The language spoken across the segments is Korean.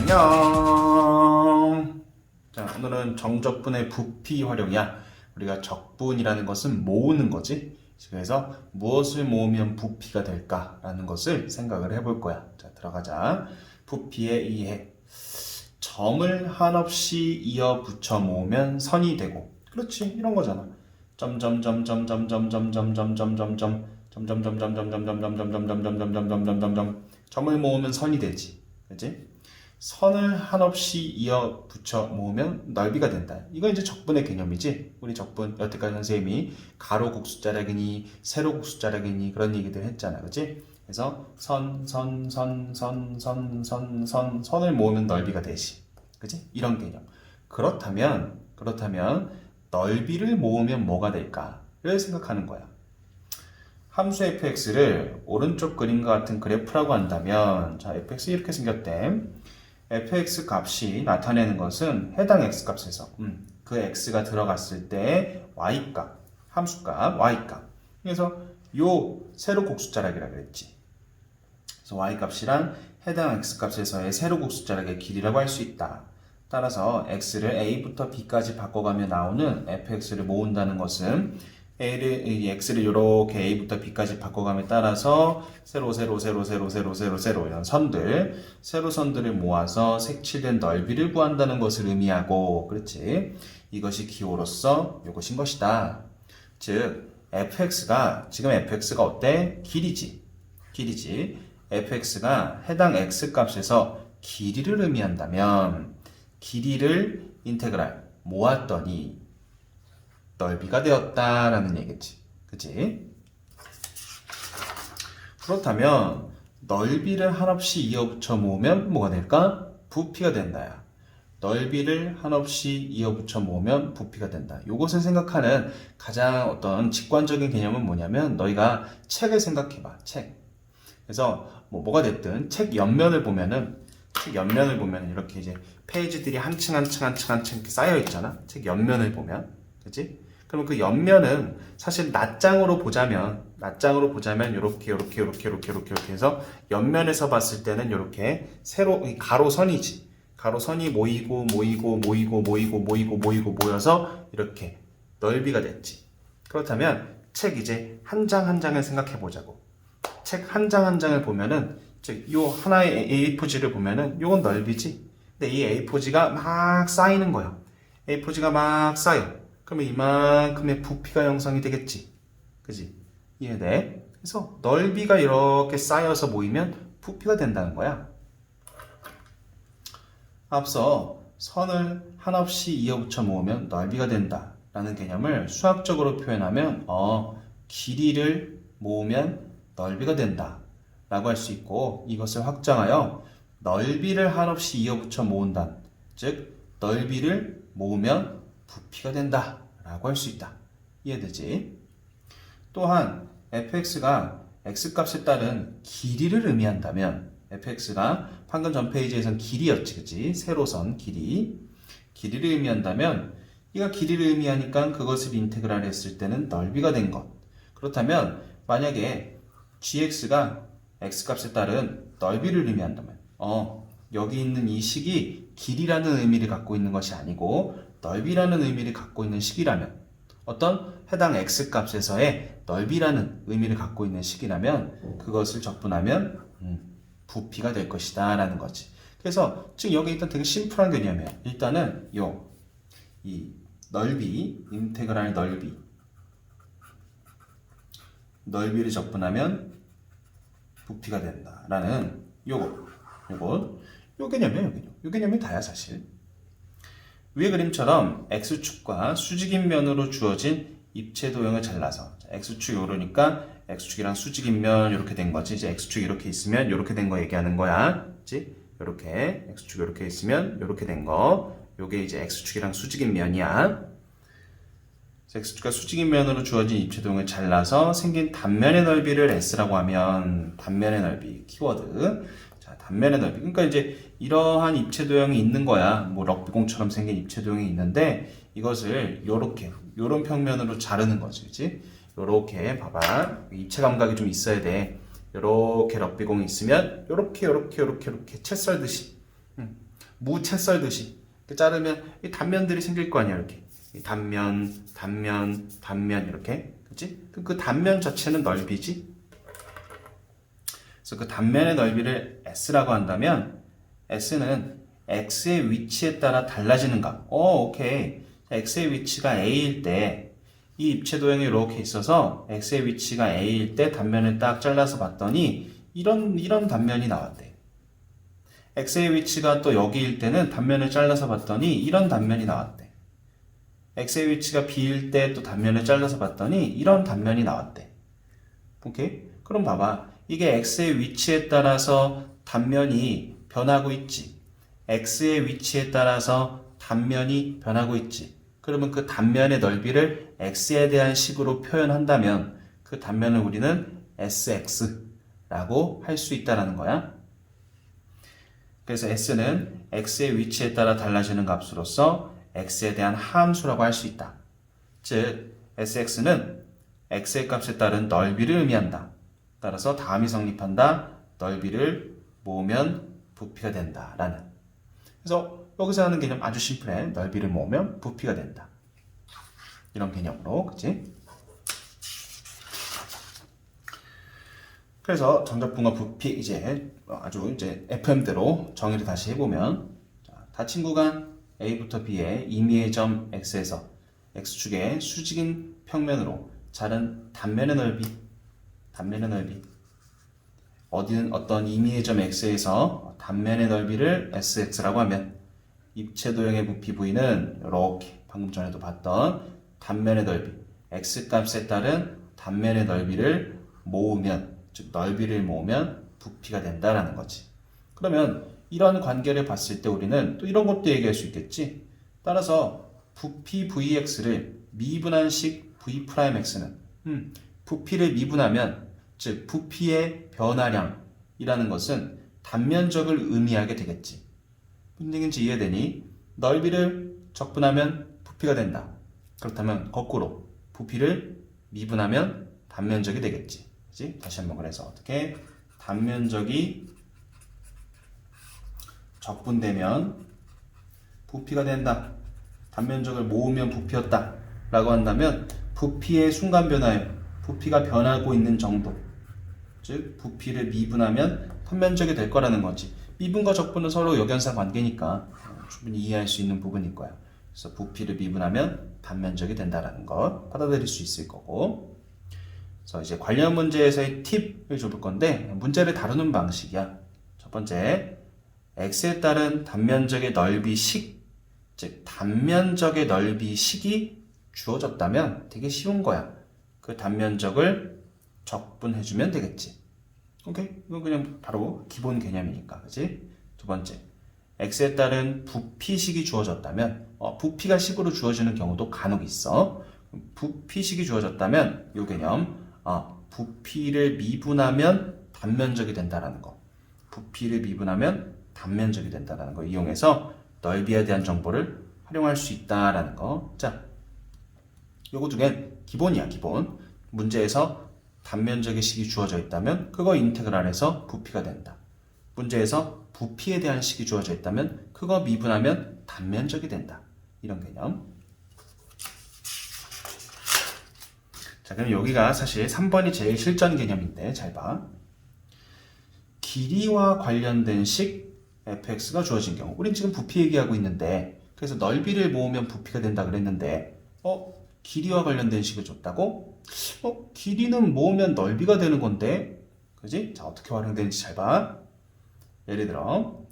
안녕. 자, 오늘은 정적분의 부피 활용이야. 우리가 적분이라는 것은 모으는 거지. 그래서 무엇을 모으면 부피가 될까라는 것을 생각을 해볼 거야. 자, 들어가자. 부피의 이해. 점을 한없이 이어 붙여 모으면 선이 되고. 그렇지, 이런 거잖아. 점을 모으면 선이 되지. 그치? 선을 한없이 이어 붙여 모으면 넓이가 된다. 이거 이제 적분의 개념이지. 우리 적분 여태까지 선생님이 가로국 숫자라기니 세로국 숫자라기니 그런 얘기들 했잖아. 그치? 그래서 선을 모으면 넓이가 되지. 그치? 이런 개념. 그렇다면 넓이를 모으면 뭐가 될까를 생각하는 거야. 함수 fx를 오른쪽 그림과 같은 그래프라고 한다면, 자, fx 이렇게 생겼대. fx 값이 나타내는 것은 해당 x 값에서 그 x가 들어갔을 때 y값, 함수값, y값. 그래서 요 세로국 숫자락이라 그랬지. 그래서 y값이란 해당 x 값에서의 세로국 숫자락의 길이라고 할 수 있다. 따라서 x를 a부터 b까지 바꿔가며 나오는 fx를 모은다는 것은 x를 이렇게 a부터 b까지 바꿔감에 따라서 세로 이런 선들, 세로선들을 모아서 색칠된 넓이를 구한다는 것을 의미하고, 그렇지? 이것이 기호로서 이것인 것이다. 즉 지금 fx가 어때? 길이지. fx가 해당 x값에서 길이를 의미한다면 길이를 인테그랄 모았더니 넓이가 되었다라는 얘기지. 그치? 그렇다면 넓이를 한없이 이어붙여 모으면 뭐가 될까? 부피가 된다야. 넓이를 한없이 이어붙여 모으면 부피가 된다. 이것을 생각하는 가장 어떤 직관적인 개념은 뭐냐면 너희가 책을 생각해봐. 책. 그래서 뭐가 됐든 책 옆면을 보면은 이렇게 이제 페이지들이 한 층 이렇게 쌓여 있잖아. 책 옆면을 보면. 그치? 그러면 그 옆면은 사실 낱장으로 보자면 이렇게 해서 옆면에서 봤을 때는 이렇게 가로선이지. 가로선이 모여서 이렇게 넓이가 됐지. 그렇다면 책 이제 한 장 한 장을 생각해 보자고. 책 한 장 한 장을 보면은 요 하나의 A4지를 보면은 요건 넓이지. 근데 이 A4지가 막 쌓이는 거야. A4지가 막 쌓여. 그러면 이만큼의 부피가 형성이 되겠지. 그지? 이해돼? 그래서 넓이가 이렇게 쌓여서 모이면 부피가 된다는 거야. 앞서 선을 한없이 이어붙여 모으면 넓이가 된다 라는 개념을 수학적으로 표현하면 길이를 모으면 넓이가 된다 라고 할 수 있고, 이것을 확장하여 넓이를 한없이 이어붙여 모은다. 즉 넓이를 모으면 부피가 된다 라고 할 수 있다. 이해되지? 또한 fx가 x값에 따른 길이를 의미한다면, fx가 방금 전 페이지에선 길이였지, 그치? 세로선 길이를 의미한다면, 이가 길이를 의미하니까 그것을 인테그랄 했을 때는 넓이가 된 것. 그렇다면 만약에 gx가 x값에 따른 넓이를 의미한다면 여기 있는 이 식이 길이라는 의미를 갖고 있는 것이 아니고 넓이라는 의미를 갖고 있는 식이라면, 어떤 해당 x값에서의 넓이라는 의미를 갖고 있는 식이라면 그것을 적분하면 부피가 될 것이다 라는 거지. 그래서 지금 여기 일단 되게 심플한 개념이야. 일단은 이 넓이, 인테그랄 넓이를 적분하면 부피가 된다 라는 요 개념이에요. 요 개념이 다야 사실. 위의 그림처럼 x축과 수직인 면으로 주어진 입체 도형을 잘라서, x축이 오르니까 x축이랑 수직인 면 이렇게 된 거지. 이제 x축이 이렇게 있으면 이렇게 된 거 얘기하는 거야. 그치? 이렇게 x축이 이렇게 있으면 이렇게 된 거. 요게 이제 x축이랑 수직인 면이야. x축과 수직인 면으로 주어진 입체 도형을 잘라서 생긴 단면의 넓이를 s라고 하면, 단면의 넓이 키워드. 단면의 넓이. 그러니까 이제 이러한 입체 도형이 있는 거야. 뭐 럭비공처럼 생긴 입체 도형이 있는데 이것을 요런 평면으로 자르는 거지. 그치? 요렇게 봐봐. 입체 감각이 좀 있어야 돼. 요렇게 럭비공이 있으면 요렇게 채 썰듯이 무채 썰듯이 이렇게 자르면 이 단면들이 생길 거 아니야. 이렇게 이 단면 이렇게, 그치? 그 단면 자체는 넓이지. 그래서 그 단면의 넓이를 S라고 한다면 S는 X의 위치에 따라 달라지는 값. 오케이. X의 위치가 A일 때 이 입체 도형이 이렇게 있어서 X의 위치가 A일 때 단면을 딱 잘라서 봤더니 이런 단면이 나왔대. X의 위치가 또 여기일 때는 단면을 잘라서 봤더니 이런 단면이 나왔대. X의 위치가 B일 때 또 단면을 잘라서 봤더니 이런 단면이 나왔대. 오케이? 그럼 봐봐. 이게 X의 위치에 따라서 단면이 변하고 있지. X의 위치에 따라서 단면이 변하고 있지. 그러면 그 단면의 넓이를 X에 대한 식으로 표현한다면 그 단면을 우리는 SX라고 할 수 있다는 거야. 그래서 S는 X의 위치에 따라 달라지는 값으로서 X에 대한 함수라고 할 수 있다. 즉, SX는 X의 값에 따른 넓이를 의미한다. 따라서 다음이 성립한다. 넓이를 모으면 부피가 된다. 라는. 그래서 여기서 하는 개념 아주 심플해. 넓이를 모으면 부피가 된다. 이런 개념으로, 그치? 그래서 정적분과 부피 이제 아주 이제 FM대로 정의를 다시 해보면, 닫힌 구간 A부터 B의 임의의 점 X에서 X축의 수직인 평면으로 자른 단면의 넓이 어떤 임의의 점 X에서 단면의 넓이를 SX라고 하면 입체 도형의 부피 V는 이렇게 방금 전에도 봤던 단면의 넓이 X 값에 따른 단면의 넓이를 모으면, 즉 넓이를 모으면 부피가 된다라는 거지. 그러면 이런 관계를 봤을 때 우리는 또 이런 것도 얘기할 수 있겠지. 따라서 부피 Vx를 미분한식 V'X는 부피를 미분하면, 즉 부피의 변화량이라는 것은 단면적을 의미하게 되겠지. 무슨 얘기인지 이해되니? 넓이를 적분하면 부피가 된다. 그렇다면 거꾸로 부피를 미분하면 단면적이 되겠지. 그치? 다시 한번 그래서 어떻게 단면적이 적분되면 부피가 된다. 단면적을 모으면 부피였다. 라고 한다면 부피의 순간 변화에 부피가 변하고 있는 정도, 즉 부피를 미분하면 단면적이 될 거라는 거지. 미분과 적분은 서로 역연상 관계니까 충분히 이해할 수 있는 부분일 거야. 그래서 부피를 미분하면 단면적이 된다라는 것 받아들일 수 있을 거고. 그래서 이제 관련 문제에서의 팁을 줄 건데, 문제를 다루는 방식이야. 첫 번째, X에 따른 단면적의 넓이식, 즉 단면적의 넓이식이 주어졌다면 되게 쉬운 거야. 그 단면적을 적분해주면 되겠지. 오케이? 이건 그냥 바로 기본 개념이니까, 그치? 두 번째, X에 따른 부피식이 주어졌다면, 부피가 식으로 주어지는 경우도 간혹 있어. 부피식이 주어졌다면, 이 개념, 부피를 미분하면 단면적이 된다라는 거. 부피를 미분하면 단면적이 된다라는 거 이용해서 넓이에 대한 정보를 활용할 수 있다라는 거. 자, 요거 두 개는 기본이야, 기본. 문제에서 단면적의 식이 주어져 있다면 그거 인테그랄해서 부피가 된다. 문제에서 부피에 대한 식이 주어져 있다면 그거 미분하면 단면적이 된다. 이런 개념. 자, 그럼 여기가 사실 3번이 제일 실전 개념인데 잘 봐. 길이와 관련된 식 fx가 주어진 경우, 우린 지금 부피 얘기하고 있는데, 그래서 넓이를 모으면 부피가 된다 그랬는데 길이와 관련된 식을 줬다고? 길이는 모으면 넓이가 되는 건데, 그지? 자, 어떻게 활용되는지 잘 봐. 예를 들어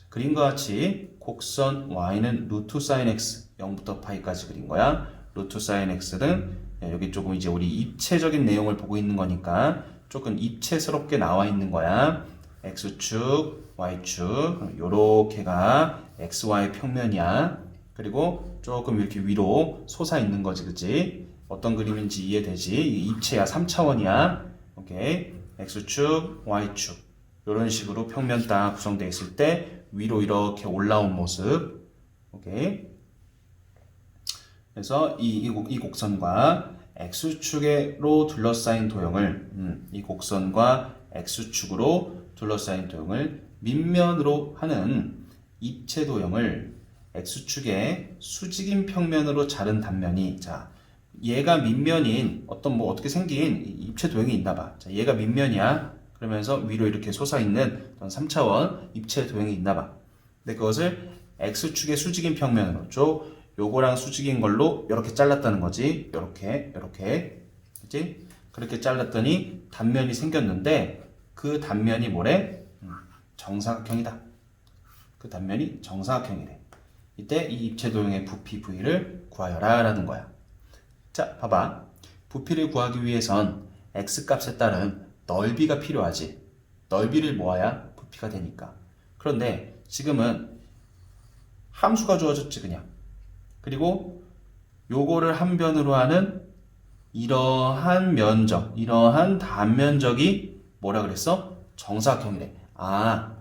그림과 같이 곡선 y는 루트 사인 x 0부터 파이까지 그린 거야. 루트 사인 x는 여기 조금 이제 우리 입체적인 내용을 보고 있는 거니까 조금 입체스럽게 나와 있는 거야. x축, y축, 요렇게가 xy 평면이야. 그리고 조금 이렇게 위로 솟아 있는 거지, 그치? 어떤 그림인지 이해되지? 입체야, 3차원이야. 오케이. x축, y축. 이런 식으로 평면 딱 구성되어 있을 때 위로 이렇게 올라온 모습. 오케이. 그래서 이 곡선과 x축으로 둘러싸인 도형을, 이 곡선과 x축으로 둘러싸인 도형을 밑면으로 하는 입체 도형을 x축의 수직인 평면으로 자른 단면이, 자, 얘가 밑면인 어떻게 생긴 입체 도형이 있나 봐. 자, 얘가 밑면이야. 그러면서 위로 이렇게 솟아있는 어떤 3차원 입체 도형이 있나 봐. 근데 그것을 x축의 수직인 평면으로 요거랑 수직인 걸로 이렇게 잘랐다는 거지. 이렇게 그치? 그렇게 잘랐더니 단면이 생겼는데 그 단면이 뭐래? 정사각형이다. 그 단면이 정사각형이래. 이때 이 입체 도형의 부피 v를 구하여라 라는 거야. 자, 봐봐. 부피를 구하기 위해선 x값에 따른 넓이가 필요하지. 넓이를 모아야 부피가 되니까. 그런데 지금은 함수가 주어졌지 그냥. 그리고 요거를 한 변으로 하는 이러한 면적, 이러한 단면적이 뭐라 그랬어? 정사각형이래. 아,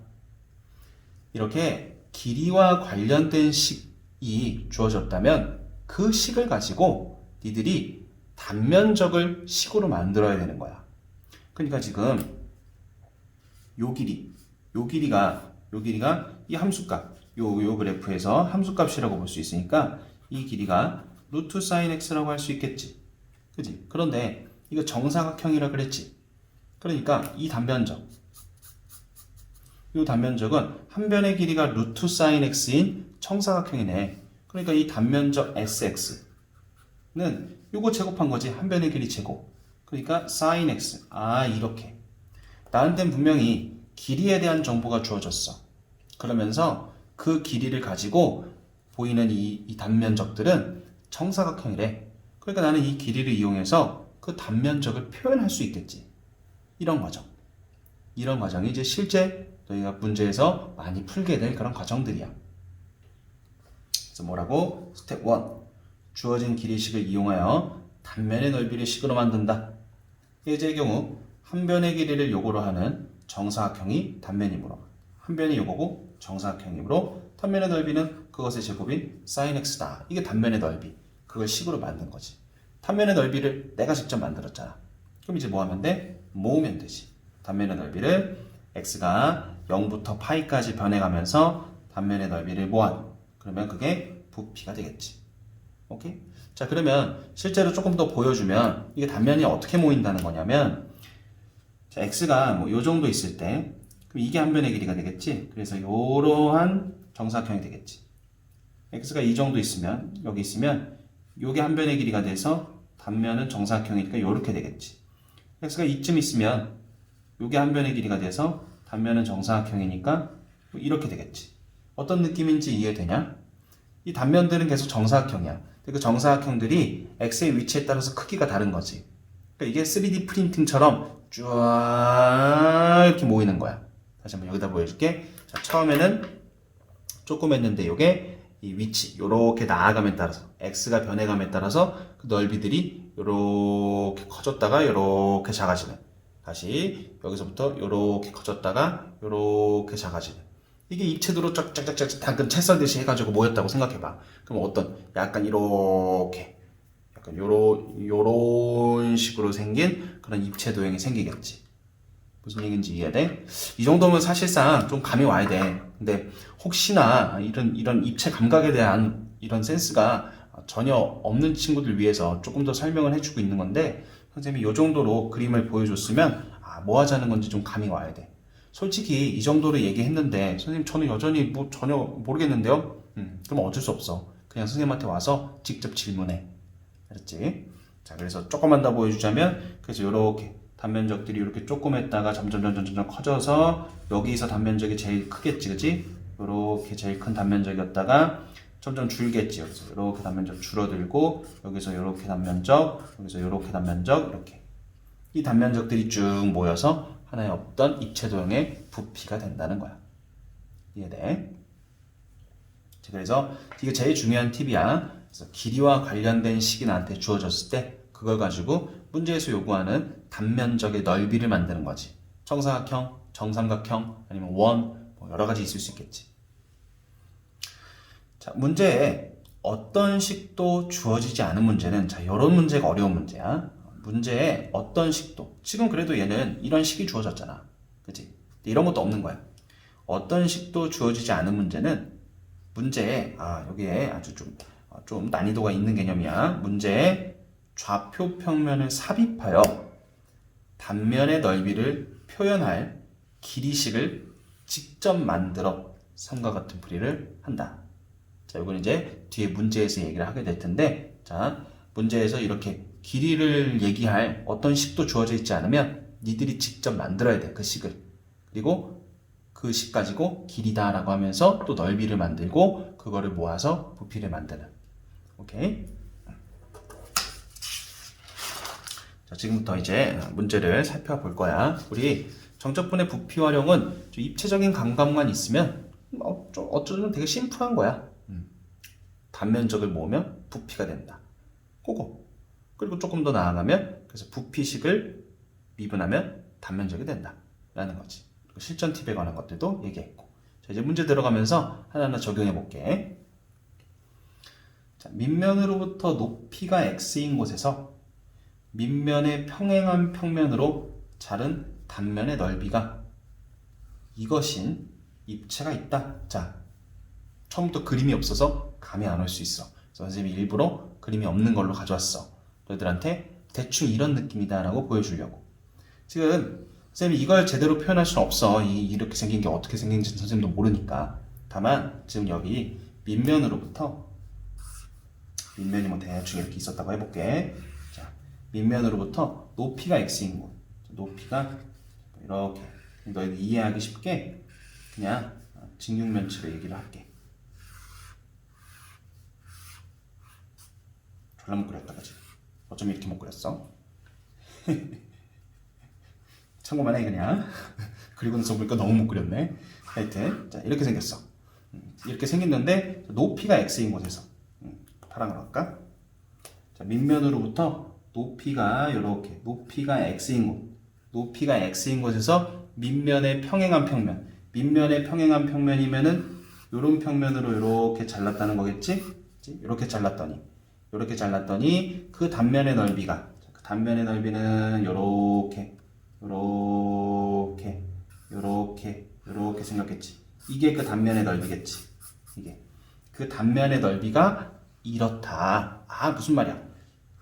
이렇게 길이와 관련된 식이 주어졌다면 그 식을 가지고 니들이 단면적을 식으로 만들어야 되는 거야. 그러니까 지금 요 길이가 이 함수값, 요 그래프에서 함수값이라고 볼 수 있으니까 이 길이가 루트 사인 x라고 할 수 있겠지. 그지? 그런데 이거 정사각형이라 그랬지. 그러니까 이 단면적, 이 단면적은 한 변의 길이가 루트 사인 x인 정사각형이네. 그러니까 이 단면적 sx는 요거 제곱한 거지. 한 변의 길이 제곱. 그러니까 sin x. 아, 이렇게. 나한테는 분명히 길이에 대한 정보가 주어졌어. 그러면서 그 길이를 가지고 보이는 이 단면적들은 정사각형이래. 그러니까 나는 이 길이를 이용해서 그 단면적을 표현할 수 있겠지. 이런 과정. 이런 과정이 이제 실제 너희가 문제에서 많이 풀게 될 그런 과정들이야. 그래서 뭐라고? 스텝 1. 주어진 길이식을 이용하여 단면의 넓이를 식으로 만든다. 예제의 경우 한 변의 길이를 요거로 하는 정사각형이 단면이므로, 한 변이 요거고 정사각형이므로 단면의 넓이는 그것의 제곱인 sin x다. 이게 단면의 넓이. 그걸 식으로 만든 거지. 단면의 넓이를 내가 직접 만들었잖아. 그럼 이제 뭐 하면 돼? 모으면 되지. 단면의 넓이를 x가 0부터 파이까지 변해가면서 단면의 넓이를 모아. 그러면 그게 부피가 되겠지. 오케이? 자, 그러면 실제로 조금 더 보여주면 이게 단면이 어떻게 모인다는 거냐면, 자, x가 뭐 요 정도 있을 때, 그럼 이게 한 변의 길이가 되겠지. 그래서 요러한 정사각형이 되겠지. x가 이 정도 있으면, 여기 있으면 요게 한 변의 길이가 돼서 단면은 정사각형이니까 요렇게 되겠지. x가 이쯤 있으면 요게 한 변의 길이가 돼서 단면은 정사각형이니까 이렇게 되겠지. 어떤 느낌인지 이해되냐? 이 단면들은 계속 정사각형이야. 근데 그 정사각형들이 x의 위치에 따라서 크기가 다른 거지. 그러니까 이게 3D 프린팅처럼 쫙 이렇게 모이는 거야. 다시 한번 여기다 보여줄게. 자, 처음에는 조금 했는데 요게 이 위치, 요렇게 나아감에 따라서, x가 변해감에 따라서 그 넓이들이 요렇게 커졌다가 요렇게 작아지는. 다시 여기서부터 요렇게 커졌다가 요렇게 작아지는. 이게 입체도로 쫙쫙쫙쫙 당근 채 썰듯이 해가지고 모였다고 생각해봐. 그럼 어떤 약간 이렇게 약간 요런 식으로 생긴 그런 입체 도형이 생기겠지. 무슨 얘기인지 이해돼? 이 정도면 사실상 좀 감이 와야 돼. 근데 혹시나 이런 입체 감각에 대한 이런 센스가 전혀 없는 친구들 위해서 조금 더 설명을 해주고 있는 건데, 선생님이 이 정도로 그림을 보여줬으면 뭐 하자는 건지 좀 감이 와야 돼. 솔직히 이 정도로 얘기했는데 선생님 저는 여전히 뭐 전혀 모르겠는데요? 그럼 어쩔 수 없어. 그냥 선생님한테 와서 직접 질문해. 알았지? 자, 그래서 조금만 더 보여주자면, 그래서 이렇게 단면적들이 이렇게 조그맸다가 점점 커져서 여기서 단면적이 제일 크겠지, 그치? 이렇게 제일 큰 단면적이었다가 점점 줄겠지. 그래서 이렇게 단면적 줄어들고 여기서 이렇게 단면적, 여기서 이렇게 단면적, 이렇게 이 단면적들이 쭉 모여서 하나의 어떤 입체 도형의 부피가 된다는 거야. 이해돼? 그래서 이게 제일 중요한 팁이야. 그래서 길이와 관련된 식이 나한테 주어졌을 때 그걸 가지고 문제에서 요구하는 단면적의 넓이를 만드는 거지. 정사각형, 정삼각형, 아니면 원, 뭐 여러 가지 있을 수 있겠지. 자, 문제에 어떤 식도 주어지지 않은 문제는, 자, 이런 문제가 어려운 문제야. 문제에 어떤 식도, 지금 그래도 얘는 이런 식이 주어졌잖아. 그치? 이런 것도 없는 거야. 어떤 식도 주어지지 않은 문제는 문제에 여기에 아주 좀 난이도가 있는 개념이야. 문제에 좌표 평면을 삽입하여 단면의 넓이를 표현할 길이식을 직접 만들어 삼과 같은 풀이를 한다. 자, 이건 이제 뒤에 문제에서 얘기를 하게 될 텐데, 자, 문제에서 이렇게 길이를 얘기할 어떤 식도 주어져 있지 않으면 니들이 직접 만들어야 돼, 그 식을. 그리고 그 식 가지고 길이다라고 하면서 또 넓이를 만들고 그거를 모아서 부피를 만드는. 오케이? 자, 지금부터 이제 문제를 살펴볼 거야. 우리 정적분의 부피 활용은 입체적인 감각만 있으면 좀 어쩌면 되게 심플한 거야. 단면적을 모으면 부피가 된다. 그거. 그리고 조금 더 나아가면 그래서 부피식을 미분하면 단면적이 된다. 라는 거지. 그리고 실전 팁에 관한 것들도 얘기했고. 자, 이제 문제 들어가면서 하나하나 적용해 볼게. 자, 밑면으로부터 높이가 x인 곳에서 밑면의 평행한 평면으로 자른 단면의 넓이가 이것인 입체가 있다. 자, 처음부터 그림이 없어서 감이 안 올 수 있어. 선생님이 일부러 그림이 없는 걸로 가져왔어. 너희들한테 대충 이런 느낌이다 라고 보여주려고. 지금 선생님이 이걸 제대로 표현할 수는 없어. 이렇게 생긴 게 어떻게 생긴지 선생님도 모르니까. 다만 지금 여기 밑면으로부터 밑면이 뭐 대충 이렇게 있었다고 해볼게. 자, 밑면으로부터 높이가 x인 곳. 높이가 이렇게. 너희들 이해하기 쉽게 그냥 직육면체로 얘기를 할게. 졸라 못 그렸다, 그치? 어쩜 이렇게 못 그렸어? 참고만 해, 그냥. 그리고 나서 보니까 너무 못 그렸네. 하여튼, 자, 이렇게 생겼어. 이렇게 생겼는데, 높이가 x인 곳에서. 파란으로 할까? 자, 밑면으로부터 높이가 이렇게, 높이가 x인 곳. 높이가 x인 곳에서 밑면의 평행한 평면. 밑면의 평행한 평면이면은, 요런 평면으로 이렇게 잘랐다는 거겠지? 이렇게 잘랐더니. 이렇게 잘랐더니 그 단면의 넓이가 그 단면의 넓이는 요렇게 생겼겠지. 이게 그 단면의 넓이겠지. 이게 그 단면의 넓이가 이렇다. 무슨 말이야?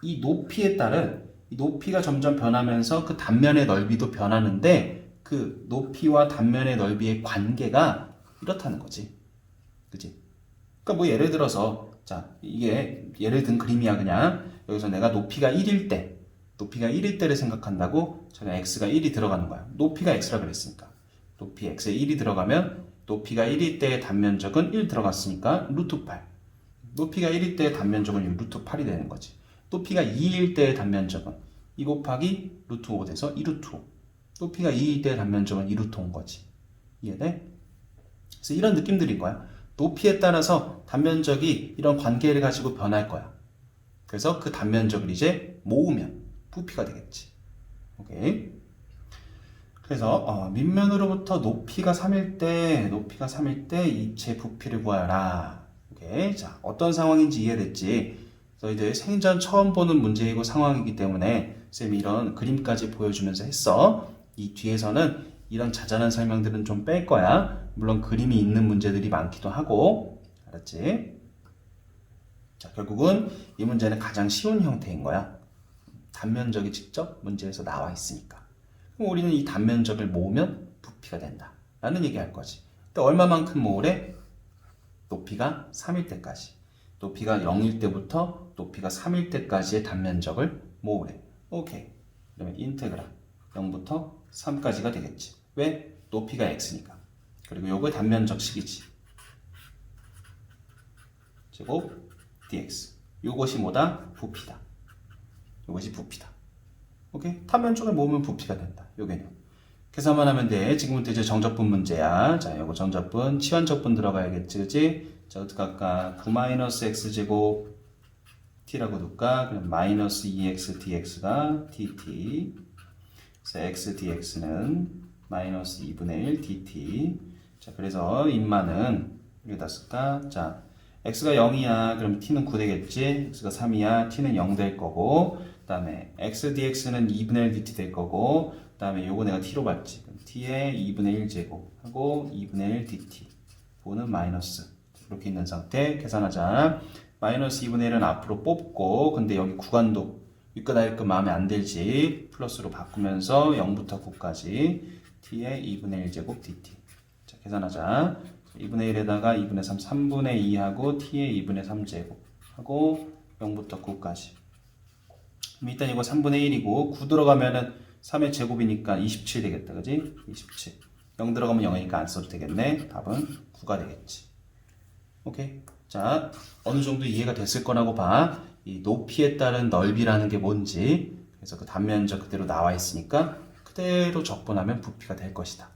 이 높이에 따른 이 높이가 점점 변하면서 그 단면의 넓이도 변하는데 그 높이와 단면의 넓이의 관계가 이렇다는 거지. 그치? 그러니까 뭐 예를 들어서 자, 이게 예를 든 그림이야. 그냥 여기서 내가 높이가 1일 때를 생각한다고 제가 x가 1이 들어가는 거야. 높이가 x라 그랬으니까 높이 x에 1이 들어가면 높이가 1일 때의 단면적은 1 들어갔으니까 루트 8. 높이가 1일 때의 단면적은 루트 8이 되는 거지. 높이가 2일 때의 단면적은 2 곱하기 루트 5 돼서 2 루트 5. 높이가 2일 때의 단면적은 2 루트 5인 거지. 이해돼? 그래서 이런 느낌들인 거야. 높이에 따라서 단면적이 이런 관계를 가지고 변할 거야. 그래서 그 단면적을 이제 모으면 부피가 되겠지. 오케이. 그래서 밑면으로부터 높이가 3일 때 입체 부피를 구하라. 오케이. 자, 어떤 상황인지 이해됐지? 너희들 생전 처음 보는 문제이고 상황이기 때문에 쌤이 이런 그림까지 보여주면서 했어. 이 뒤에서는 이런 자잘한 설명들은 좀 뺄 거야. 물론 그림이 있는 문제들이 많기도 하고. 알았지? 자, 결국은 이 문제는 가장 쉬운 형태인 거야. 단면적이 직접 문제에서 나와 있으니까. 그럼 우리는 이 단면적을 모으면 부피가 된다. 라는 얘기 할 거지. 근데 얼마만큼 모으래? 높이가 3일 때까지. 높이가 0일 때부터 높이가 3일 때까지의 단면적을 모으래. 오케이. 그러면 인테그랄 0부터 3까지가 되겠지. 왜? 높이가 x니까. 그리고 요거 단면적식이지. 제곱 dx. 요것이 뭐다? 부피다. 요것이 부피다. 오케이? 단면적을 모으면 부피가 된다. 요 개념. 계산만 하면 돼. 지금부터 이제 정적분 문제야. 자, 요거 정적분, 치환적분 들어가야겠지, 그치? 자, 어떻게 할까? 9-x제곱 t라고 둘까? 그럼 마이너스 2x dx가 dt. 그래서 x dx는 마이너스 2분의 1 dt. 자, 그래서 인마는 여기다 쓸까? 자, x가 0이야. 그럼 t는 9 되겠지? x가 3이야. t는 0 될 거고. 그 다음에 x dx는 2분의 1 dt 될 거고. 그 다음에 요거 내가 t로 봤지. 그럼 t의 2분의 1 제곱 하고 2분의 1 dt. 보는 마이너스. 이렇게 있는 상태 계산하자. 마이너스 2분의 1은 앞으로 뽑고, 근데 여기 구간도 윗끝 아랫끝 마음에 안 들지. 플러스로 바꾸면서 0부터 9까지 t의 2분의 1 제곱 dt. 자, 계산하자. 2분의 1에다가 2분의 3, 3분의 2하고 t의 2분의 3 제곱 하고 0부터 9까지. 그럼 일단 이거 3분의 1이고 9 들어가면은 3의 제곱이니까 27 되겠다. 그지? 27. 0 들어가면 0이니까 안 써도 되겠네. 답은 9가 되겠지. 오케이. 자, 어느 정도 이해가 됐을 거라고 봐. 이 높이에 따른 넓이라는 게 뭔지. 그래서 그 단면적 그대로 나와 있으니까 그대로 적분하면 부피가 될 것이다.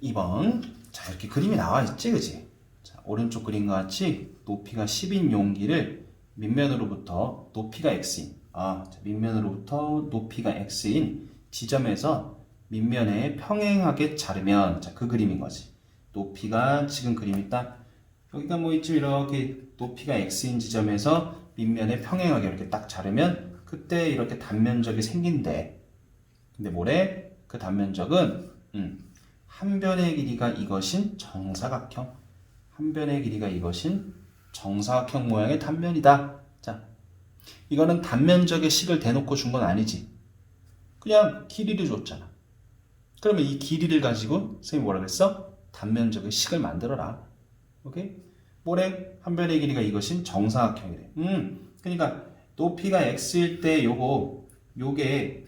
2번. 자, 이렇게 그림이 나와 있지, 그지? 자, 오른쪽 그림과 같이 높이가 10인 용기를 밑면으로부터 높이가 x인, 밑면으로부터 높이가 x인 지점에서 밑면에 평행하게 자르면, 자, 그 그림인 거지. 높이가 지금 그림이 딱 여기가 뭐 있지, 이렇게 높이가 x인 지점에서 밑면에 평행하게 이렇게 딱 자르면 그때 이렇게 단면적이 생긴대. 근데 뭐래? 그 단면적은 한 변의 길이가 이것인 정사각형, 한 변의 길이가 이것인 정사각형 모양의 단면이다. 자, 이거는 단면적의 식을 대놓고 준 건 아니지. 그냥 길이를 줬잖아. 그러면 이 길이를 가지고 선생님이 뭐라 그랬어? 단면적의 식을 만들어라. 오케이? 뭐래? 한 변의 길이가 이것인 정사각형이래. 그러니까 높이가 x일 때 요게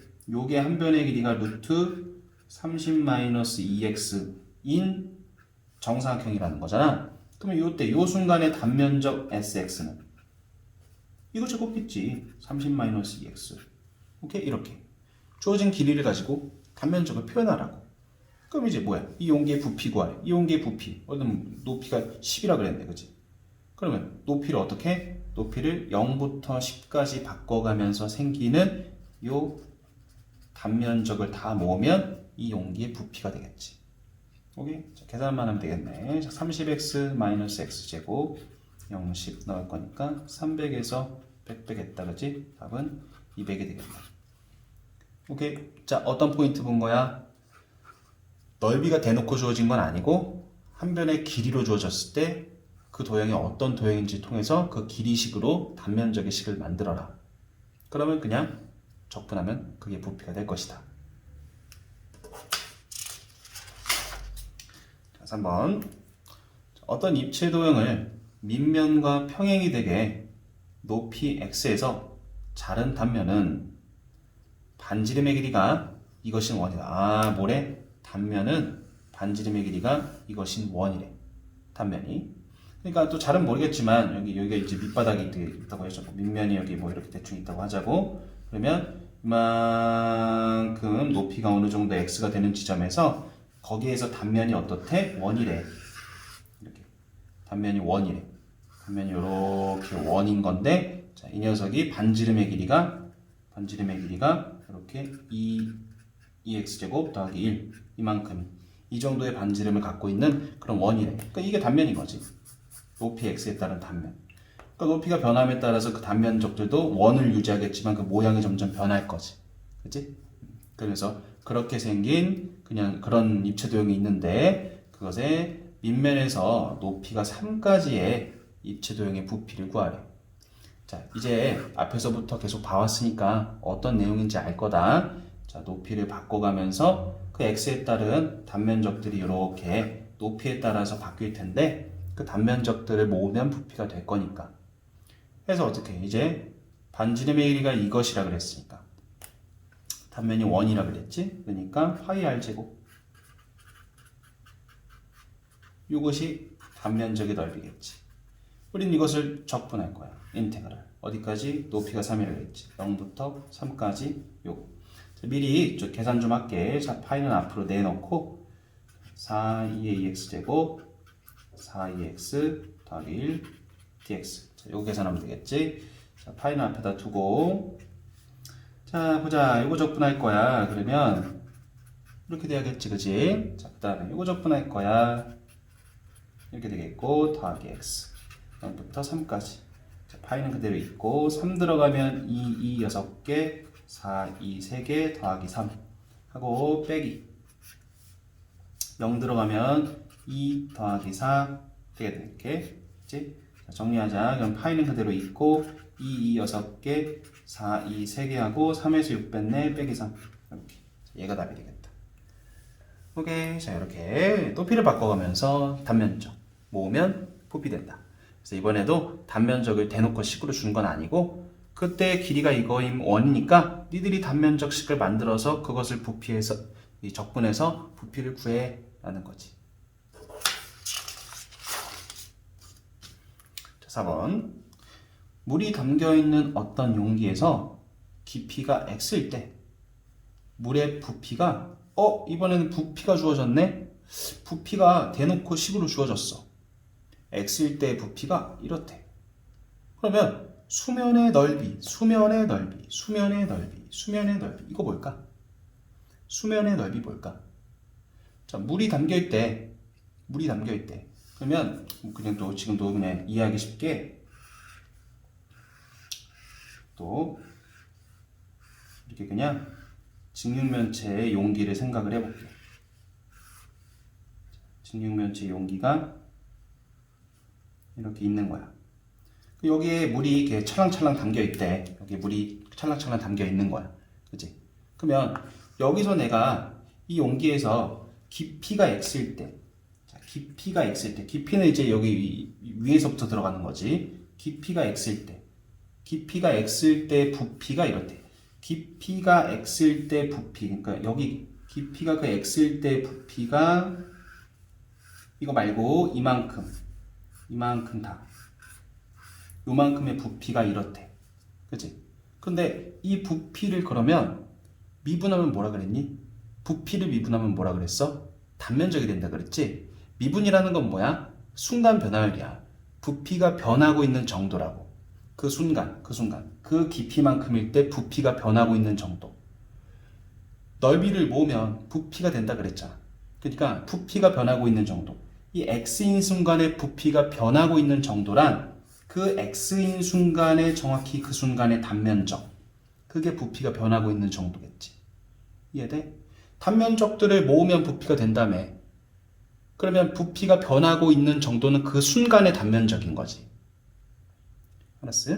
한 변의 길이가 루트 30-2x인 정사각형이라는 거잖아. 그러면 요때 요 순간의 단면적 sx는 이거 제곱했지. 30-2x. 오케이? 이렇게 주어진 길이를 가지고 단면적을 표현하라고. 그럼 이제 뭐야? 이 용기의 부피 구하래. 이 용기의 부피. 높이가 10이라 그랬네. 그치? 그러면 높이를 어떻게? 높이를 0부터 10까지 바꿔가면서 생기는 요 단면적을 다 모으면 이 용기의 부피가 되겠지. 오케이? 자, 계산만 하면 되겠네. 자, 30x x제곱 0, 10 넣을 거니까 300에서 100 빼겠다. 그치? 답은 200이 되겠네. 오케이? 자, 어떤 포인트 본 거야? 넓이가 대놓고 주어진 건 아니고 한 변의 길이로 주어졌을 때 그 도형이 어떤 도형인지 통해서 그 길이식으로 단면적의 식을 만들어라. 그러면 그냥 적분하면 그게 부피가 될 것이다. 자, 3번. 어떤 입체 도형을 밑면과 평행이 되게 높이 x에서 자른 단면은 반지름의 길이가 이것인 원이다. 뭐래? 단면은 반지름의 길이가 이것인 원이래. 단면이. 그러니까 또 잘은 모르겠지만 여기가 이제 밑바닥이 있다고 해서 밑면이 여기 뭐 이렇게 대충 있다고 하자고. 그러면 이만큼 높이가 어느 정도 x가 되는 지점에서 거기에서 단면이 어떻대? 원이래. 이렇게 단면이 원이래. 단면이 이렇게 원인 건데, 자, 이 녀석이 반지름의 길이가 이렇게 2x 제곱 더하기 1 이만큼, 이 정도의 반지름을 갖고 있는 그런 원이래. 그러니까 이게 단면인 거지. 높이 x에 따른 단면. 그러니까 높이가 변함에 따라서 그 단면적들도 원을 유지하겠지만 그 모양이 점점 변할 거지. 그치? 그래서 그렇게 생긴 그냥 그런 입체 도형이 있는데 그것의 밑면에서 높이가 3까지의 입체 도형의 부피를 구하래. 자, 이제 앞에서부터 계속 봐왔으니까 어떤 내용인지 알 거다. 자, 높이를 바꿔가면서 그 x에 따른 단면적들이 이렇게 높이에 따라서 바뀔 텐데 그 단면적들을 모으면 부피가 될 거니까. 그래서 어떻게? 이제 반지름의 길이가 이것이라 그랬으니까 단면이 원이라 그랬지? 그러니까 파이 r 제곱. 이것이 단면적의 넓이겠지. 우린 이것을 적분할 거야. 인테그랄. 어디까지? 높이가 3이라고 했지. 0부터 3까지 요거. 미리 계산 좀 할게. 자, 파이는 앞으로 내놓고 4, 2의 2x제곱 4, 2x 더하기 1 dx. 자, 요거 계산하면 되겠지. 자, 파이는 앞에다 두고, 자, 보자. 요거 적분할 거야. 그러면 이렇게 돼야겠지, 그지? 자, 그 다음에 요거 적분할 거야. 이렇게 되겠고, 더하기 x 0부터 3까지. 자, 파이는 그대로 있고 3 들어가면 2, 6개, 4, 2, 3개 더하기 3 하고 빼기 0 들어가면 2 더하기 4 되게 되겠지? 정리하자. 그럼 파이는 그대로 있고 2, 6개, 4, 2, 3개 하고 3에서 6 뺐네 빼기 3 이렇게 얘가 답이 되겠다. 오케이. 자 이렇게 높이를 바꿔가면서 단면적 모으면 부피된다. 그래서 이번에도 단면적을 대놓고 식으로 주는 건 아니고 그때 길이가 이거임 원이니까 니들이 단면적식을 만들어서 그것을 부피해서 이 적분해서 부피를 구해 라는 거지. 자 4번 물이 담겨있는 어떤 용기에서 깊이가 x일 때 물의 부피가 이번에는 부피가 주어졌네? 부피가 대놓고 식으로 주어졌어. x일 때 부피가 이렇대. 그러면 수면의 넓이 이거 뭘까? 수면의 넓이 뭘까? 자, 물이 담겨있 때 그러면 그냥 또 지금도 그냥 이해하기 쉽게 또 이렇게 그냥 직육면체의 용기를 생각을 해볼게. 직육면체 용기가 이렇게 있는 거야. 여기에 물이 이렇게 찰랑찰랑 담겨 있대. 여기 물이 찰랑찰랑 담겨 있는 거야. 그치? 그러면 여기서 내가 이 용기에서 깊이가 x일 때, 깊이는 이제 여기 위에서부터 들어가는 거지. 깊이가 x일 때 부피가 이렇대. 깊이가 x일 때 부피, 그러니까 여기 깊이가 그 x일 때 부피가 이거 말고 이만큼 다. 요만큼의 부피가 이렇대. 그치? 근데 이 부피를 그러면 미분하면 뭐라 그랬니? 부피를 미분하면 뭐라 그랬어? 단면적이 된다 그랬지? 미분이라는 건 뭐야? 순간 변화율이야. 부피가 변하고 있는 정도라고. 그 순간. 그 깊이만큼일 때 부피가 변하고 있는 정도. 넓이를 모으면 부피가 된다 그랬잖아. 그러니까 부피가 변하고 있는 정도. 이 x인 순간에 부피가 변하고 있는 정도란 그 x인 순간에 정확히 그 순간의 단면적. 그게 부피가 변하고 있는 정도겠지. 이해돼? 단면적들을 모으면 부피가 된다며. 그러면 부피가 변하고 있는 정도는 그 순간의 단면적인 거지. 알았어?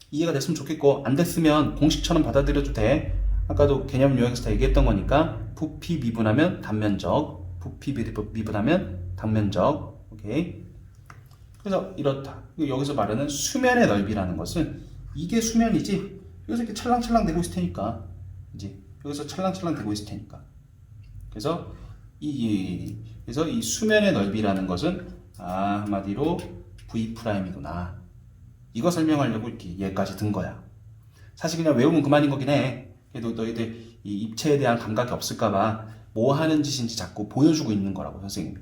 이해가 됐으면 좋겠고 안 됐으면 공식처럼 받아들여도 돼. 아까도 개념 요약에서 다 얘기했던 거니까 부피 미분하면 단면적, 부피 미분하면 단면적. 오케이. 그래서 이렇다. 여기서 말하는 수면의 넓이라는 것은 이게 수면이지. 여기서 이렇게 찰랑찰랑 되고 있을 테니까. 이제 여기서 찰랑찰랑 되고 있을 테니까. 그래서 이 수면의 넓이라는 것은 한마디로 V'이구나. 이거 설명하려고 이렇게 얘까지 든 거야. 사실 그냥 외우면 그만인 거긴 해. 그래도 너희들 이 입체에 대한 감각이 없을까봐 뭐 하는 짓인지 자꾸 보여주고 있는 거라고 선생님이.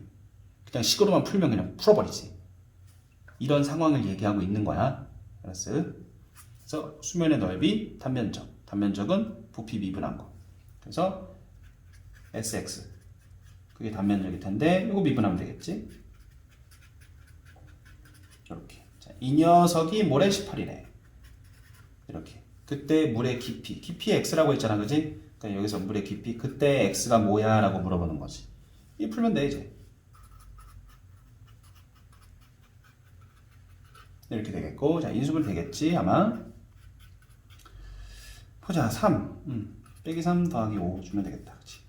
그냥 식으로만 풀면 그냥 풀어버리지. 이런 상황을 얘기하고 있는 거야. 알았어? 그래서 수면의 넓이 단면적. 단면적은 부피 미분한 거. 그래서 SX. 그게 단면적일 텐데 이거 미분하면 되겠지? 이렇게. 자, 이 녀석이 모래 18이래. 이렇게. 그때 물의 깊이 X라고 했잖아, 그지? 그러니까 여기서 물의 깊이, 그때 X가 뭐야? 라고 물어보는 거지. 이 풀면 돼, 이제. 이렇게 되겠고, 자, 인수분 되겠지, 아마. 보자, 3. 빼기 3 더하기 5 주면 되겠다, 그치?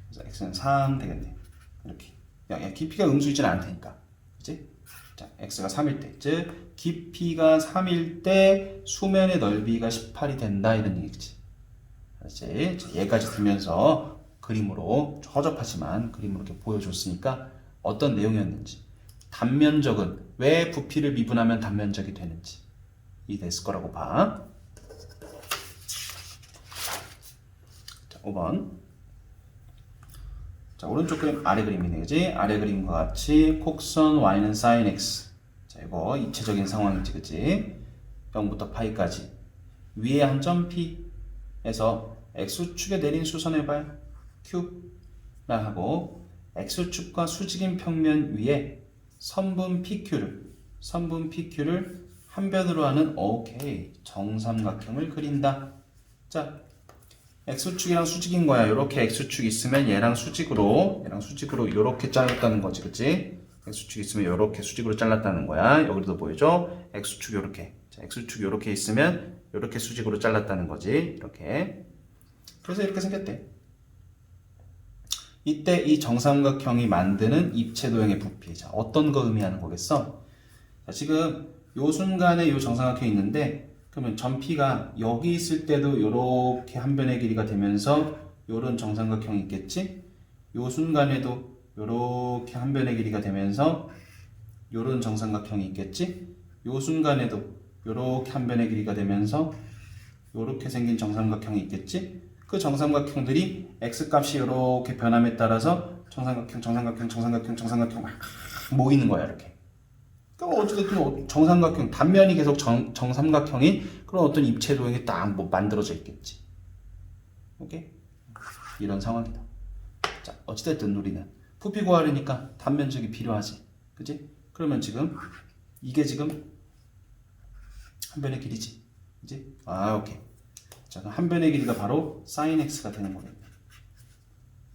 그래서 X는 3 되겠네. 이렇게. 야, 깊이가 음수이진 않을 테니까. 그치? 자, X가 3일 때, 즉 깊이가 3일 때 수면의 넓이가 18이 된다 이런 얘기지. 알았지? 자, 얘까지 들면서 그림으로 허접하지만 그림으로 이렇게 보여줬으니까 어떤 내용이었는지, 단면적은 왜 부피를 미분하면 단면적이 되는지 이해됐을 거라고 봐. 자, 5번. 자, 오른쪽 그림 아래 그림이네, 그지? 아래 그림과 같이 곡선 y는 sin x. 자, 이거 입체적인 상황이지, 그지? 0부터 파이까지 위에 한 점 P에서 x축에 내린 수선해봐요. Q라 하고 x축과 수직인 평면 위에 선분 PQ를 한 변으로 하는 오케이 정삼각형을 그린다. 자, x축이랑 수직인 거야. 이렇게 x축 있으면 얘랑 수직으로 이렇게 잘랐다는 거지, 그치? x축 있으면 이렇게 수직으로 잘랐다는 거야. 여기도 보이죠? x축 이렇게. 자, x축 이렇게 있으면 이렇게 수직으로 잘랐다는 거지. 이렇게. 그래서 이렇게 생겼대. 이때 이 정삼각형이 만드는 입체 도형의 부피. 자, 어떤 거 의미하는 거겠어? 자, 지금 요 순간에 요 정삼각형이 있는데, 그러면 전피가 여기 있을 때도 요렇게 한 변의 길이가 되면서 요런 정삼각형이 있겠지? 요 순간에도 요렇게 한 변의 길이가 되면서 요런 정삼각형이 있겠지? 요 순간에도 요렇게 한 변의 길이가 되면서 요렇게 생긴 정삼각형이 있겠지? 그 정삼각형들이 x값이 요렇게 변함에 따라서 정삼각형 막 모이는 거야, 이렇게. 그럼 어쨌든 정삼각형, 단면이 계속 정삼각형이 그런 어떤 입체 도형이 딱 뭐 만들어져 있겠지. 오케이? 이런 상황이다. 자, 어찌됐든 우리는 부피 구하려니까 단면적이 필요하지. 그지? 그러면 지금 이게 지금 한 변의 길이지. 그지? 아, 오케이. 자, 그럼 한 변의 길이가 바로 sin x가 되는 거겠네.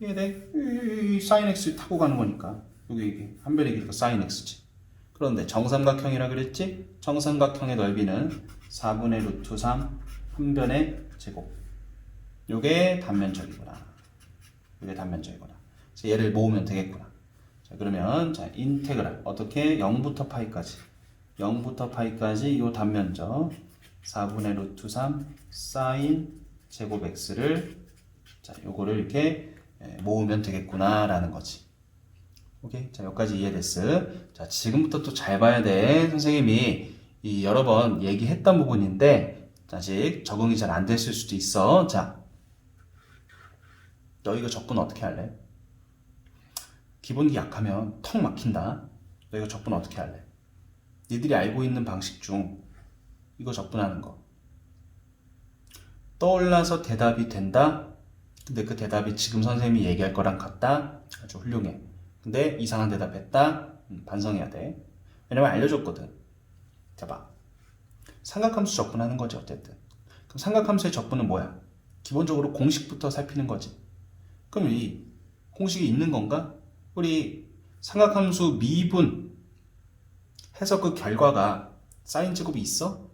이게 이 sin x 타고 가는 거니까 이게 한 변의 길이가 sin x지. 그런데 정삼각형이라 그랬지? 정삼각형의 넓이는 4분의 루트 3 한 변의 제곱. 요게 단면적이구나. 요게 단면적이구나. 그래서 얘를 모으면 되겠구나. 자, 그러면 자, 인테그랄 어떻게 0부터 파이까지 0부터 파이까지 요 단면적 4분의 루트 3 사인 제곱 x를 자, 요거를 이렇게 모으면 되겠구나 라는 거지. 오케이. 자, 여기까지 이해됐어. 자, 지금부터 또 잘 봐야 돼. 선생님이 이 여러 번 얘기했던 부분인데 아직 적응이 잘 안 됐을 수도 있어. 자, 너 이거 적분 어떻게 할래? 기본기 약하면 턱 막힌다. 너 이거 적분 어떻게 할래? 니들이 알고 있는 방식 중 이거 적분하는 거 떠올라서 대답이 된다. 근데 그 대답이 지금 선생님이 얘기할 거랑 같다. 아주 훌륭해. 근데 이상한 대답했다. 반성해야 돼. 왜냐면 알려줬거든. 자, 봐. 삼각함수 적분하는 거지 어쨌든. 그럼 삼각함수의 적분은 뭐야? 기본적으로 공식부터 살피는 거지. 그럼 이 공식이 있는 건가? 우리 삼각함수 미분 해서 그 결과가 사인 제곱이 있어?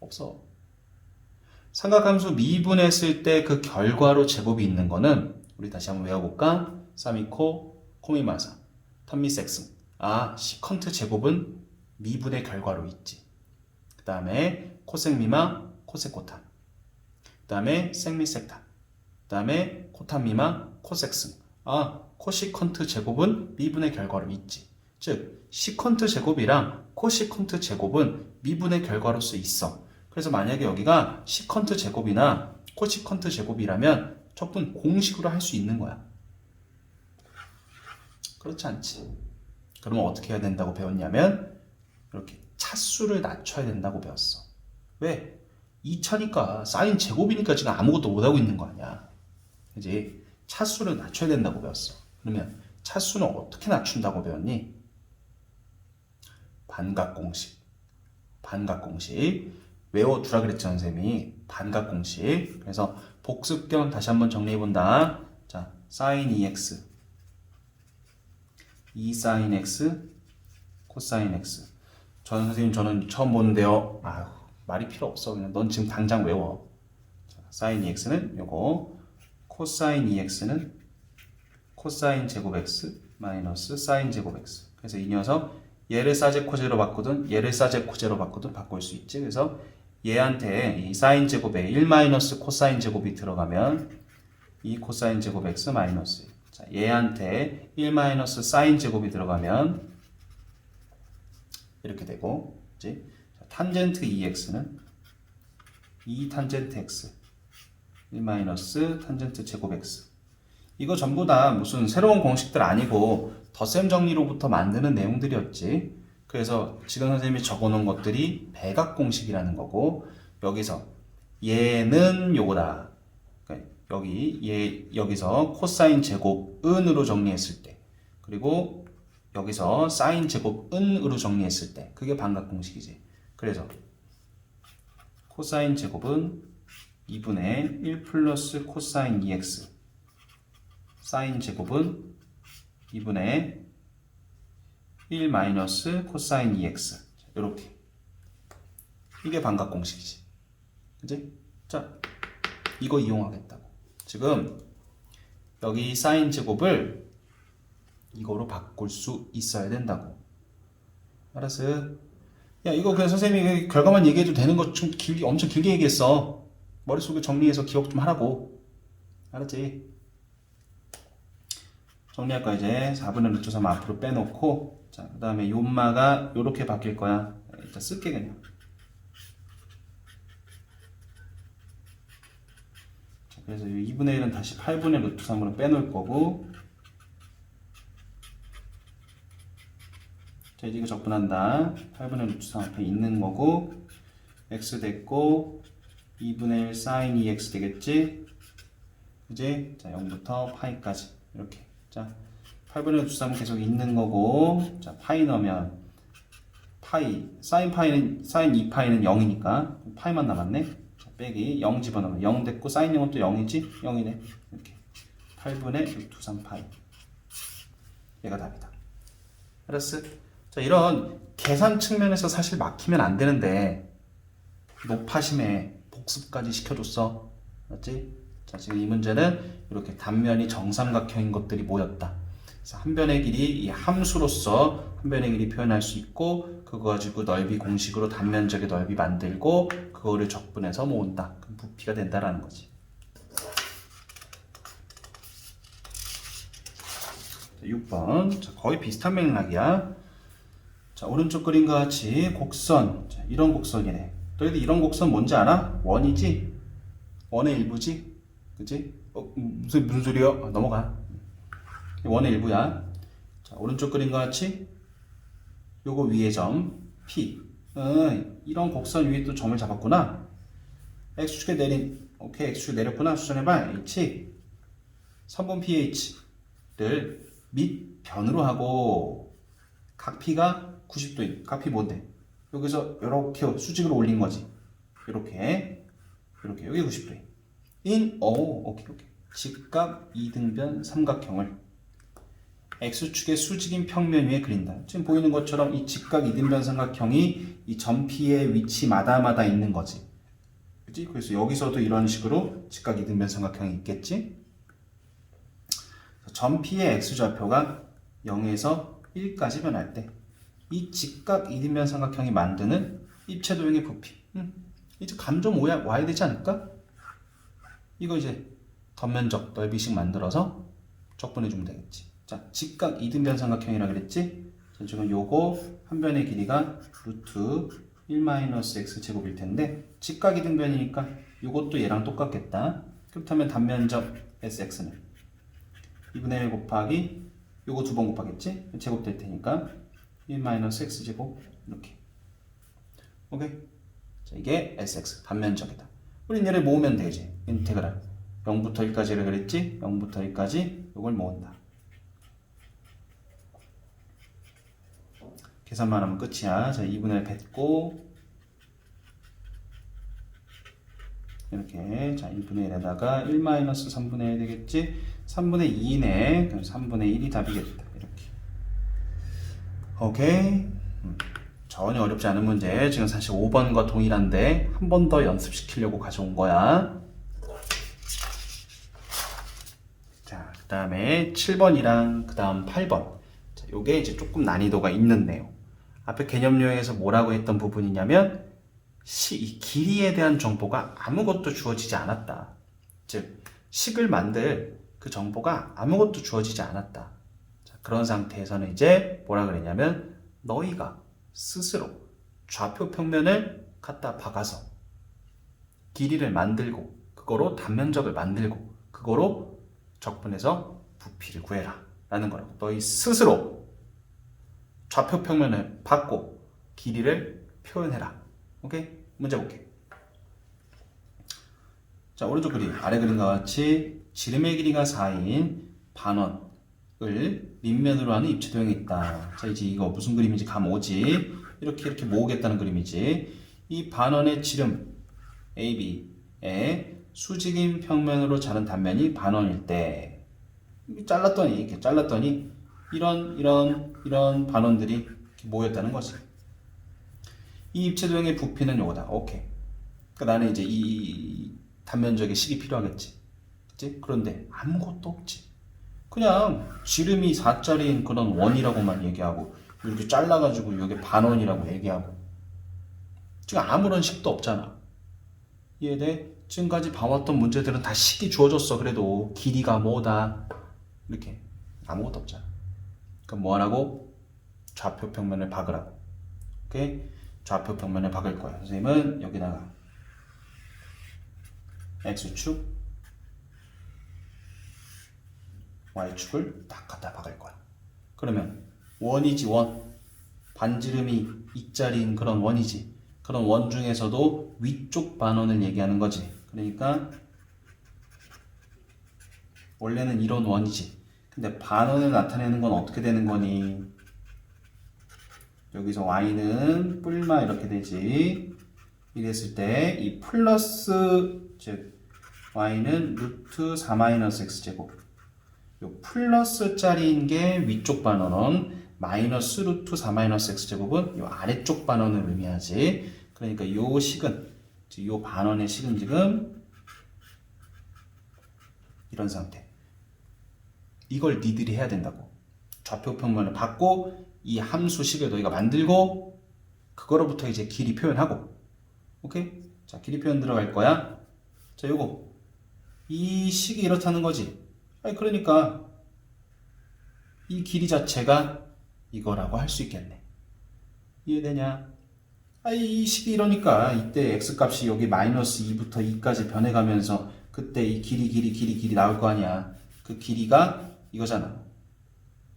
없어. 삼각함수 미분했을 때 그 결과로 제곱이 있는 거는 우리 다시 한번 외워볼까? 사미코 코미마사 탐미섹승. 아, 시컨트 제곱은 미분의 결과로 있지. 그 다음에 코섹미마 코섹코탄. 그 다음에 섹미섹탄. 그 다음에 코탄미마 코섹승. 아, 코시컨트 제곱은 미분의 결과로 있지. 즉 시컨트 제곱이랑 코시컨트 제곱은 미분의 결과로서 있어. 그래서 만약에 여기가 시컨트 제곱이나 코시컨트 제곱이라면 적분 공식으로 할 수 있는 거야. 그렇지 않지. 그러면 어떻게 해야 된다고 배웠냐면 이렇게 차수를 낮춰야 된다고 배웠어. 왜? 2차니까 사인 제곱이니까 지금 아무것도 못하고 있는 거 아니야. 그지? 차수를 낮춰야 된다고 배웠어. 그러면 차수는 어떻게 낮춘다고 배웠니? 반각공식. 반각공식. 외워두라 그랬죠, 선생님이. 반각공식. 그래서 복습 겸 다시 한번 정리해본다. 자, sin 2x 2sin x 코사인 x. 선생님 저는 처음 보는데요. 아휴, 말이 필요 없어. 그냥 넌 지금 당장 외워. 자, sin 2x는 요거, 코사인 2x는 코사인 제곱 x 마이너스 사인 제곱 x. 그래서 이 녀석 얘를 사제 코제로 바꾸든 얘를 사제 코제로 바꾸든 바꿀 수 있지. 그래서 얘한테 이 사인 제곱에 1 마이너스 코사인 제곱이 들어가면 이 코사인 제곱 x 마이너스. 자, 얘한테 1 마이너스 사인 제곱이 들어가면 이렇게 되고, 그치? 자, 탄젠트 2x는 2 탄젠트 x 1 마이너스 탄젠트 제곱 x. 이거 전부 다 무슨 새로운 공식들 아니고 덧셈 정리로부터 만드는 내용들이었지. 그래서 지금 선생님이 적어놓은 것들이 배각 공식이라는 거고, 여기서 얘는 요거다. 여기서 코사인 제곱 은으로 정리했을 때, 그리고 여기서 사인 제곱 은으로 정리했을 때, 그게 반각 공식이지. 그래서 코사인 제곱은 2분의 1 플러스 코사인 2x, 사인 제곱은 2분의 1 마이너스 코사인 2x. 이렇게. 이게 반각 공식이지. 그지? 자, 이거 이용하겠다고. 지금 여기 사인 제곱을 이거로 바꿀 수 있어야 된다고. 알았어? 야, 이거 그냥 선생님이 결과만 얘기해도 되는 거 좀 엄청 길게 얘기했어. 머릿속에 정리해서 기억 좀 하라고. 알았지? 정리할 거야. 이제 4분의 루트 3 앞으로 빼놓고, 자, 그 다음에 요마가 요렇게 바뀔 거야. 일단 쓸게 그냥. 자, 그래서 2분의 1은 다시 8분의 루트 3으로 빼놓을 거고, 자, 이제 이거 적분한다. 8분의 루트 3 앞에 있는 거고, x 됐고, 2분의 1 사인 2x 되겠지? 그지? 자, 0부터 파이까지. 이렇게. 자, 8분의 루트 3은 계속 있는 거고, 자, 파이 넣으면, 파이, 사인 2파이는 0이니까, 파이만 남았네? 자, 빼기, 0 집어넣으면 0 됐고, 사인 0은 또 0이지? 0이네. 이렇게. 8분의 루트 3 파이. 얘가 답이다. 알았어? 자, 이런 계산 측면에서 사실 막히면 안 되는데 높아심에 복습까지 시켜줬어. 맞지? 자, 지금 이 문제는 이렇게 단면이 정삼각형인 것들이 모였다. 그래서 한 변의 길이 이 함수로서 한 변의 길이 표현할 수 있고, 그거 가지고 넓이 공식으로 단면적의 넓이 만들고 그거를 적분해서 모은다. 그럼 부피가 된다라는 거지. 6번. 자, 거의 비슷한 맥락이야. 자, 오른쪽 그림과 같이 곡선. 자, 이런 곡선이네. 너희들 이런 곡선 뭔지 알아? 원이지? 원의 일부지? 그치? 무슨 소리야? 넘어가. 원의 일부야. 자, 오른쪽 그림과 같이 요거 위에 점 P. 이런 곡선 위에 또 점을 잡았구나. X축에 내린, 오케이, X축 내렸구나. 수정해봐. H. 선분 PH를 밑변으로 하고 각 P가 90도인. 각 P 뭔데? 여기서 이렇게 수직으로 올린 거지. 이렇게 여기 90도인. 오케이. 직각 이등변 삼각형을 X축의 수직인 평면 위에 그린다. 지금 보이는 것처럼 이 직각 이등변 삼각형이 이 점 P의 위치마다마다 있는 거지. 그치? 그래서 여기서도 이런 식으로 직각 이등변 삼각형이 있겠지? 점 P의 X좌표가 0에서 1까지 변할 때 이 직각 이등변 삼각형이 만드는 입체 도형의 부피. 이제 감 좀 와야 되지 않을까? 이거 이제 덧면적 넓이식 만들어서 적분해주면 되겠지. 자, 직각 이등변 삼각형이라 그랬지? 자, 지금 요거 한 변의 길이가 루트 1-x 제곱일 텐데, 직각 이등변이니까 요것도 얘랑 똑같겠다. 그렇다면 단면적 sx는 2분의 1 곱하기 요거 두 번 곱하겠지? 제곱 될 테니까 1-x 제곱. 이렇게. 오케이? 자, 이게 sx 단면적이다. 우린 얘를 모으면 되지. 인테그랄 0부터 1까지를 그랬지? 0부터 1까지 요걸 모은다. 계산만 하면 끝이야. 자, 2분의 1 뱉고 이렇게. 자, 2분의 1에다가 1-3분의 1 되겠지? 3분의 2네. 그럼 3분의 1이 답이겠다. 이렇게. 오케이. 전혀 어렵지 않은 문제. 지금 사실 5번과 동일한데 한 번 더 연습시키려고 가져온 거야. 자, 그 다음에 7번이랑 그 다음 8번. 자, 요게 이제 조금 난이도가 있는 내용. 앞에 개념 요약에서 뭐라고 했던 부분이냐면 이 길이에 대한 정보가 아무것도 주어지지 않았다. 즉, 식을 만들 그 정보가 아무것도 주어지지 않았다. 자, 그런 상태에서는 이제 뭐라 그랬냐면 너희가 스스로 좌표 평면을 갖다 박아서 길이를 만들고 그거로 단면적을 만들고 그거로 적분해서 부피를 구해라 라는 거라고. 너희 스스로 좌표 평면을 받고 길이를 표현해라. 오케이? 문제 볼게. 자, 오른쪽 그림, 아래 그림과 같이 지름의 길이가 4인 반원을 밑면으로 하는 입체도형이 있다. 자, 이제 이거 무슨 그림인지 감 오지? 이렇게 모으겠다는 그림이지. 이 반원의 지름 AB의 수직인 평면으로 자른 단면이 반원일 때 이렇게 잘랐더니 이런 반원들이 이렇게 모였다는 거지. 이 입체 도형의 부피는 요거다. 오케이. 그러니까 나는 이제 이 단면적의 식이 필요하겠지. 그치? 그런데 아무것도 없지. 그냥 지름이 4짜리인 그런 원이라고만 얘기하고 이렇게 잘라가지고 이게 반원이라고 얘기하고 지금 아무런 식도 없잖아. 이해돼? 지금까지 봐왔던 문제들은 다 식이 주어졌어. 그래도 길이가 뭐다 이렇게 아무것도 없잖아. 그럼 뭐 하라고? 좌표 평면을 박으라고. 오케이? 좌표 평면을 박을 거야. 선생님은 여기다가 X축, Y축을 딱 갖다 박을 거야. 그러면 원이지 원. 반지름이 2짜리인 그런 원이지. 그런 원 중에서도 위쪽 반원을 얘기하는 거지. 그러니까 원래는 이런 원이지. 근데 반원을 나타내는 건 어떻게 되는 거니? 여기서 y는 뿔마 이렇게 되지. 이랬을 때 이 플러스 즉 y는 루트 4-x제곱 요 플러스 짜리인 게 위쪽 반원은 마이너스 루트 4-x제곱은 요 아래쪽 반원을 의미하지. 그러니까 요 식은 즉 요 반원의 식은 지금 이런 상태. 이걸 니들이 해야 된다고. 좌표 평면을 받고 이 함수식을 너희가 만들고 그거로부터 이제 길이 표현하고. 오케이? 자, 길이 표현 들어갈 거야. 자, 요거 이 식이 이렇다는 거지. 아니 그러니까 이 길이 자체가 이거라고 할 수 있겠네. 이해되냐? 이 식이 이러니까 이때 x값이 여기 마이너스 2부터 2까지 변해가면서 그때 이 길이 나올 거 아니야. 그 길이가 이거잖아.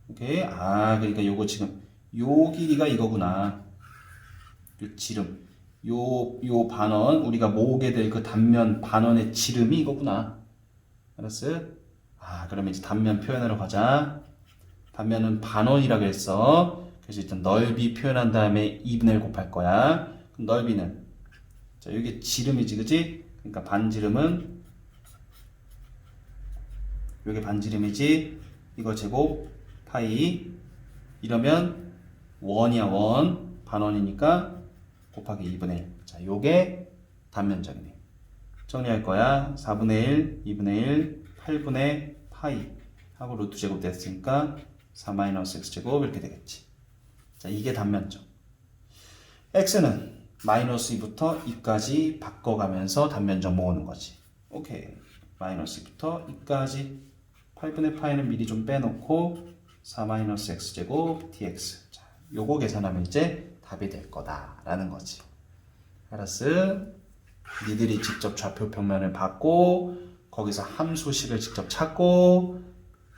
오케이? 그러니까 요거 지금 요 길이가 이거구나. 요 지름. 요 반원 우리가 모으게 될 그 단면 반원의 지름이 이거구나. 알았어? 그러면 이제 단면 표현하러 가자. 단면은 반원이라 그랬어. 그래서 일단 넓이 표현한 다음에 2분의 1 곱할 거야. 그럼 넓이는 자, 이게 지름이지, 그지? 그러니까 반지름은 이게 반지름이지. 이거 제곱 파이 이러면 원이야 원. 반원이니까 곱하기 2분의 1. 자, 요게 단면적이네. 정리할 거야. 4분의 1, 2분의 1, 8분의 파이 하고 루트 제곱 됐으니까 4-x제곱 이렇게 되겠지. 자, 이게 단면적. x는 마이너스 2부터 2까지 바꿔가면서 단면적 모으는 거지. 오케이. 마이너스 2부터 2까지 8분의 파이는 미리 좀 빼놓고 4-x제곱 dx. 자, 요거 계산하면 이제 답이 될 거다라는 거지. 알았어? 니들이 직접 좌표 평면을 받고 거기서 함수식을 직접 찾고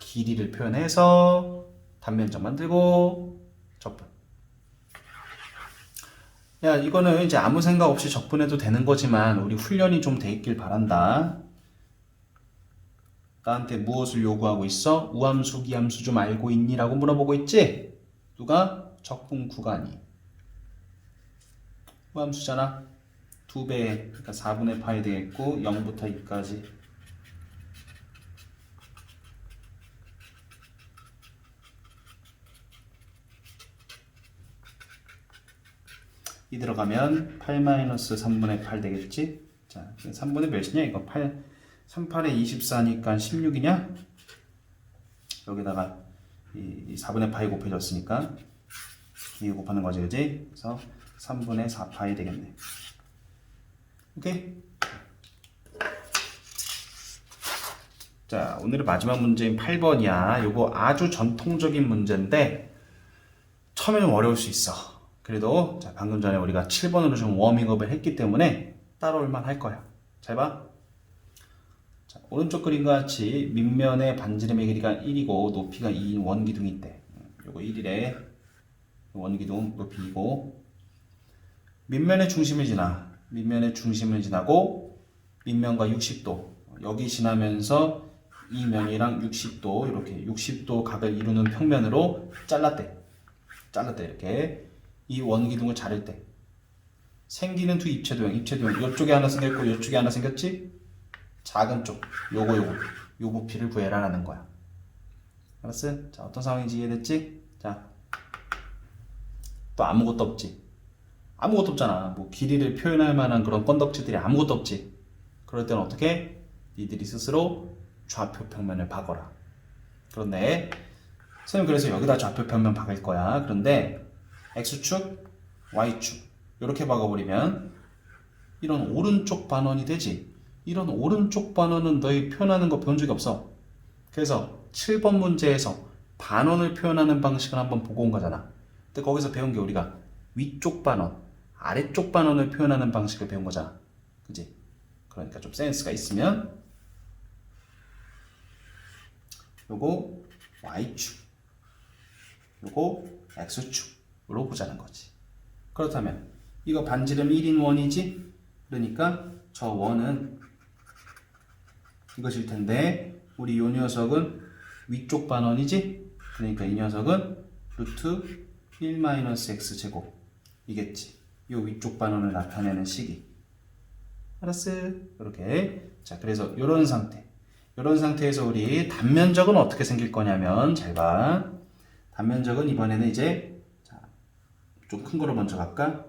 길이를 표현해서 단면적 만들고 적분. 야, 이거는 이제 아무 생각 없이 적분해도 되는 거지만 우리 훈련이 좀 돼 있길 바란다. 나한테 무엇을 요구하고 있어? 우함수, 기함수 좀 알고 있니? 라고 물어보고 있지? 누가? 적분 구간이. 우함수잖아. 2배, 그러니까 4분의 파이 되겠고 0부터 2까지. 이 들어가면 8-3분의 8 되겠지? 자, 3분의 몇이냐? 이거 3, 8에 24니까 16이냐? 여기다가 이 4분의 파이 곱해졌으니까 이거 곱하는 거지, 그지? 그래서 3분의 4파이 되겠네. 오케이? 자, 오늘의 마지막 문제인 8번이야. 요거 아주 전통적인 문제인데 처음에는 어려울 수 있어. 그래도 자, 방금 전에 우리가 7번으로 좀 워밍업을 했기 때문에 따라올만 할 거야. 잘 봐. 자, 오른쪽 그림과 같이 밑면의 반지름의 길이가 1이고 높이가 2인 원기둥이 있대. 요거 1이래. 원기둥 높이 2고 밑면의 중심을 지나. 밑면의 중심을 지나고 밑면과 60도. 여기 지나면서 이 면이랑 60도 이렇게 60도 각을 이루는 평면으로 잘랐대. 이렇게. 이 원기둥을 자를 때 생기는 두 입체도형 이쪽에 하나 생겼고 이쪽에 하나 생겼지? 작은 쪽 요거 요 부피를 구해라 라는 거야. 알았어? 자, 어떤 상황인지 이해됐지? 자, 또 아무것도 없지? 아무것도 없잖아. 뭐 길이를 표현할 만한 그런 건덕지들이 아무것도 없지. 그럴 때는 어떻게? 니들이 스스로 좌표 평면을 박어라. 그런데 선생님 그래서 여기다 좌표 평면 박을 거야. 그런데 X축, Y축 이렇게 박아버리면 이런 오른쪽 반원이 되지. 이런 오른쪽 반원은 너희 표현하는 거 배운 적이 없어. 그래서 7번 문제에서 반원을 표현하는 방식을 한번 보고 온 거잖아. 근데 거기서 배운 게 우리가 위쪽 반원, 아래쪽 반원을 표현하는 방식을 배운 거잖아. 그지? 그러니까 좀 센스가 있으면 요거 Y축, 요거 X축으로 보자는 거지. 그렇다면 이거 반지름 1인 원이지? 그러니까 저 원은 이것일 텐데 우리 요 녀석은 위쪽 반원이지? 그러니까 이 녀석은 루트 1-x제곱 이겠지. 요 위쪽 반원을 나타내는 식이. 알았어? 이렇게. 자, 그래서 요런 상태에서 우리 단면적은 어떻게 생길 거냐면 잘 봐. 단면적은 이번에는 이제 좀 큰 거로 먼저 갈까?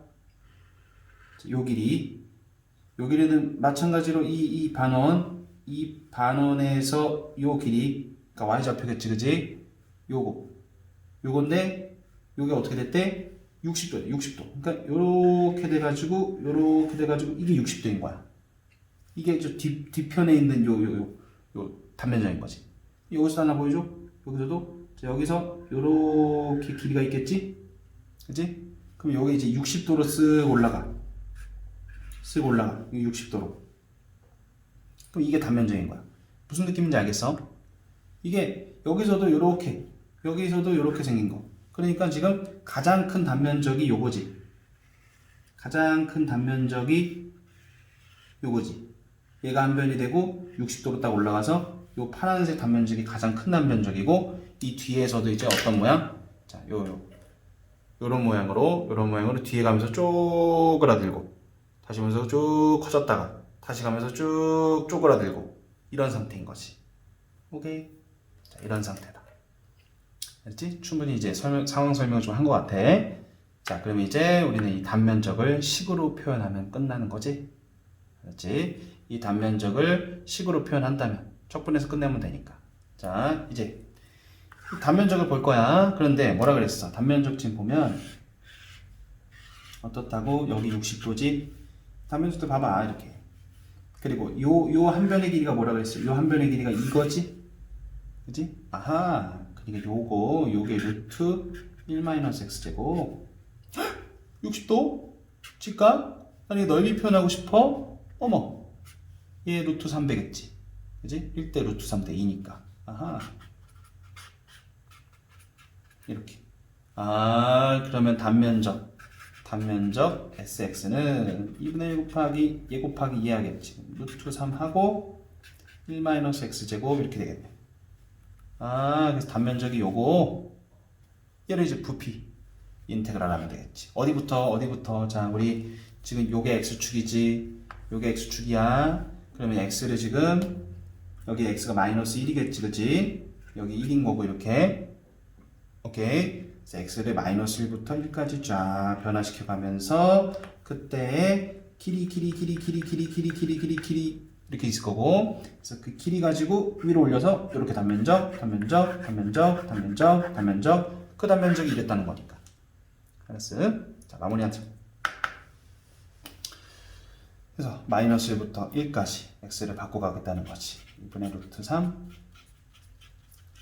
요 길이는 마찬가지로 이 반원에서 요 길이, 그러니까 y좌표겠지, 그지? 요건데 요게 어떻게 됐대? 60도. 그러니까 요렇게 돼가지고 이게 60도인 거야. 이게 저 뒤편에 있는 요 단면적인 거지. 여기서 하나 보여줘? 여기서도? 자, 여기서 요렇게 길이가 있겠지? 그지? 그럼 여기 이제 60도로 쓱 올라가. 이게 60도로. 그럼 이게 단면적인 거야. 무슨 느낌인지 알겠어? 이게 여기서도 요렇게 생긴 거. 그러니까 지금 가장 큰 단면적이 요거지. 가장 큰 단면적이 요거지. 얘가 한 변이 되고 60도로 딱 올라가서 요 파란색 단면적이 가장 큰 단면적이고 이 뒤에서도 이제 어떤 모양? 자, 요런 모양으로 뒤에 가면서 쪼그라들고 다시 가면서 쭉 커졌다가 다시 가면서 쭉 쪼그라들고 이런 상태인 거지. 오케이? 자, 이런 상태다. 알았지? 충분히 이제 상황 설명을 좀 한 것 같아. 자, 그럼 이제 우리는 이 단면적을 식으로 표현하면 끝나는 거지. 알았지? 이 단면적을 식으로 표현한다면 척분해서 끝내면 되니까. 자, 이제 단면적을 볼 거야. 그런데 뭐라 그랬어? 단면적 지금 보면 어떻다고? 여기 60도지? 단면적도 봐봐, 이렇게. 그리고 요 한 변의 길이가 뭐라 그랬어? 요 한 변의 길이가 이거지? 그지? 아하. 그러니까 요게 루트 1-x제곱 60도? 직각? 아니 넓이 표현하고 싶어? 어머, 얘 루트 3 되겠지? 그지? 1대 루트 3대 2니까. 아하. 이렇게. 아, 그러면 단면적 sx는 2분의 1 곱하기 얘 곱하기 2 하겠지. 루트 3 하고 1-x제곱 이렇게 되겠네. 아, 그래서 단면적이 요거 얘를 이제 부피 인테그랄 하면 되겠지. 어디부터? 자, 우리 지금 요게 x축이지. 요게 x축이야. 그러면 x를 지금 여기 x가 마이너스 1이겠지, 그지? 여기 1인 거고 이렇게. 오케이. 그래서 x를 마이너스 1부터 1까지 쫙 변화시켜 가면서 그때 길이 이렇게 있을 거고, 그래서 그 길이 가지고 위로 올려서 이렇게 단면적 그 단면적이 이랬다는 거니까. 알았어? 자, 마무리하자. 그래서 마이너스 1부터 1까지 x를 바꿔가겠다는 거지. 2분의 루트 3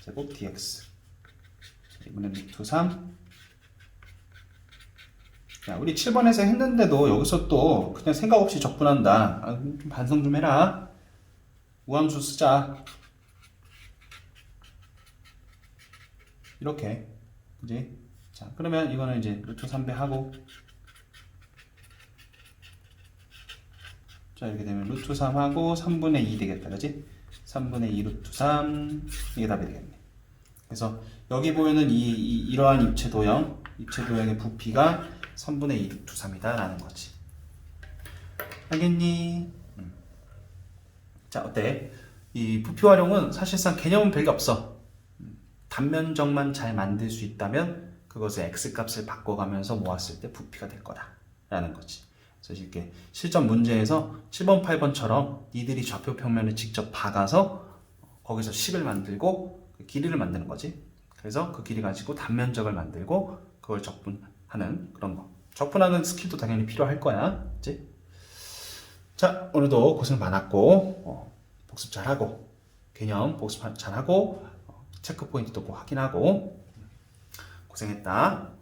제곱 dx 2분의 루트 3. 야, 우리 7번에서 했는데도 여기서 또 그냥 생각 없이 적분한다. 아, 좀 반성 좀 해라. 우함수 쓰자. 이렇게. 그지? 자, 그러면 이거는 이제 루트 3배 하고. 자, 이렇게 되면 루트 3 하고 3분의 2 되겠다. 그지? 3분의 2 루트 3. 이게 답이 되겠네. 그래서 여기 보이는 이러한 입체도형의 부피가 3분의 2 루트 3이다 라는 거지. 알겠니? 자, 어때? 이 부피 활용은 사실상 개념은 별게 없어. 단면적만 잘 만들 수 있다면 그것을 x값을 바꿔가면서 모았을 때 부피가 될 거다 라는 거지. 그래서 이렇게 실전 문제에서 7번, 8번처럼 니들이 좌표 평면을 직접 박아서 거기서 식을 만들고 그 길이를 만드는 거지. 그래서 그 길이 가지고 단면적을 만들고 그걸 적분하는 그런 거. 적분하는 스킬도 당연히 필요할 거야. 그치? 자, 오늘도 고생 많았고 복습 잘하고 개념 복습 잘하고 체크 포인트도 꼭 확인하고 고생했다.